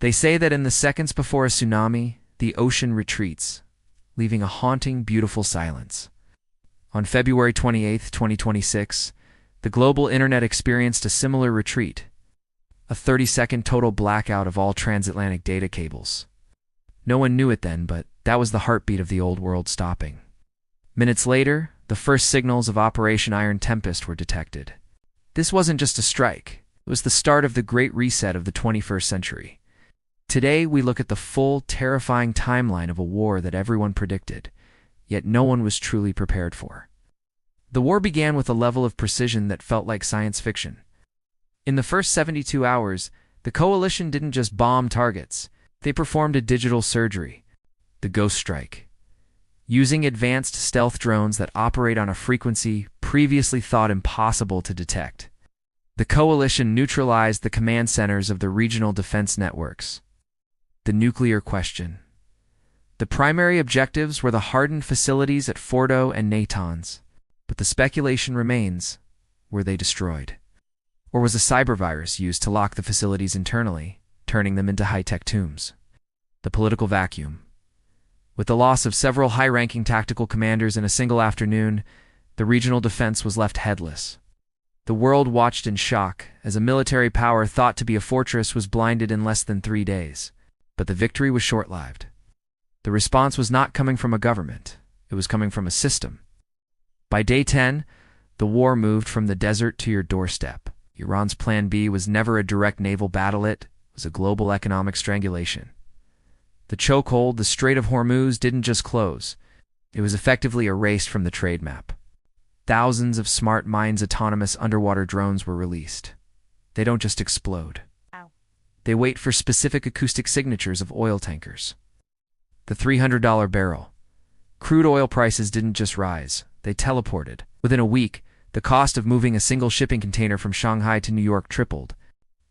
They say that in the seconds before a tsunami, the ocean retreats, leaving a haunting, beautiful silence. On February 28, 2026, the global internet experienced a similar retreat, a 30-second total blackout of all transatlantic data cables. No one knew it then, but that was the heartbeat of the old world stopping. Minutes later, the first signals of Operation Iron Tempest were detected. This wasn't just a strike. It was the start of the Great Reset of the 21st century. Today, we look at the full, terrifying timeline of a war that everyone predicted, yet no one was truly prepared for. The war began with a level of precision that felt like science fiction. In the first 72 hours, the coalition didn't just bomb targets. They performed a digital surgery, the Ghost Strike. Using advanced stealth drones that operate on a frequency previously thought impossible to detect, the coalition neutralized the command centers of the regional defense networks. The nuclear question. The primary objectives were the hardened facilities at Fordo and Natanz, but the speculation remains, were they destroyed? Or was a cybervirus used to lock the facilities internally, turning them into high-tech tombs? The political vacuum. With the loss of several high-ranking tactical commanders in a single afternoon, the regional defense was left headless. The world watched in shock as a military power thought to be a fortress was blinded in less than 3 days. But the victory was short-lived. The response was not coming from a government. It was coming from a system. By day 10, the war moved from the desert to your doorstep. Iran's Plan B was never a direct naval battle, it was a global economic strangulation. The chokehold, the Strait of Hormuz, didn't just close. It was effectively erased from the trade map. Thousands of smart mines autonomous underwater drones were released. They don't just explode. They wait for specific acoustic signatures of oil tankers. The $300 barrel. Crude oil prices didn't just rise, they teleported. Within a week, the cost of moving a single shipping container from Shanghai to New York tripled.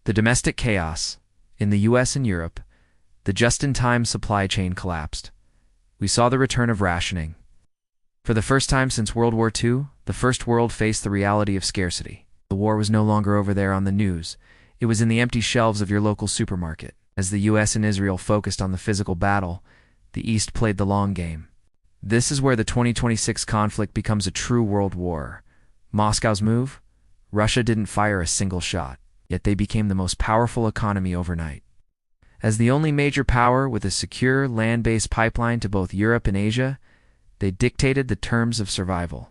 The domestic chaos, in the US and Europe, the just-in-time supply chain collapsed. We saw the return of rationing. For the first time since World War II, the First World faced the reality of scarcity. The war was no longer over there on the news. It was in the empty shelves of your local supermarket. As the US and Israel focused on the physical battle, the East played the long game. This is where the 2026 conflict becomes a true world war. Moscow's move? Russia didn't fire a single shot, yet they became the most powerful economy overnight. As the only major power with a secure land-based pipeline to both Europe and Asia, they dictated the terms of survival.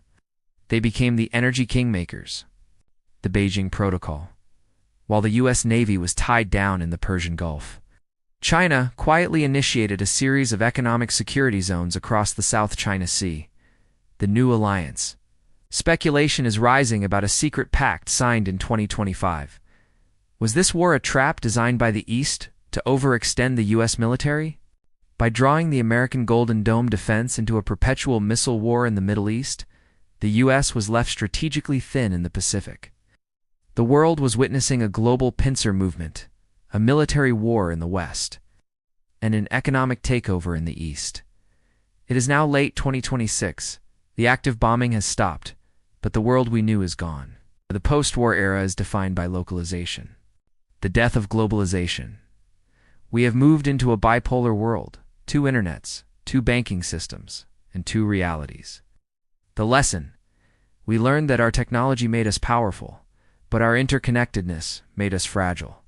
They became the energy kingmakers, the Beijing Protocol, while the U.S. Navy was tied down in the Persian Gulf. China quietly initiated a series of economic security zones across the South China Sea, the New Alliance. Speculation is rising about a secret pact signed in 2025. Was this war a trap designed by the East to overextend the U.S. military? By drawing the American Golden Dome defense into a perpetual missile war in the Middle East, the U.S. was left strategically thin in the Pacific. The world was witnessing a global pincer movement, a military war in the West, and an economic takeover in the East. It is now late 2026. The active bombing has stopped, but the world we knew is gone. The post-war era is defined by localization. The death of globalization. We have moved into a bipolar world, 2 internets, 2 banking systems, and 2 realities. The lesson: we learned that our technology made us powerful, but our interconnectedness made us fragile.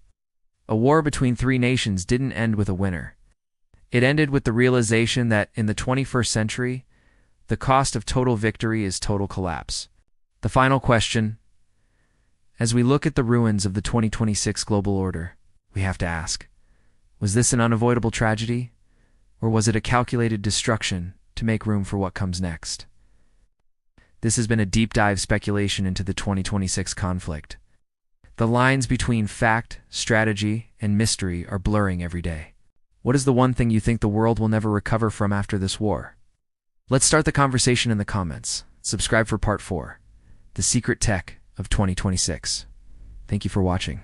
A war between 3 nations didn't end with a winner. It ended with the realization that, in the 21st century, the cost of total victory is total collapse. The final question: as we look at the ruins of the 2026 global order, we have to ask, was this an unavoidable tragedy, or was it a calculated destruction to make room for what comes next? This has been a deep dive speculation into the 2026 conflict. The lines between fact, strategy, and mystery are blurring every day. What is the one thing you think the world will never recover from after this war? Let's start the conversation in the comments. Subscribe for part 4, The Secret Tech of 2026. Thank you for watching.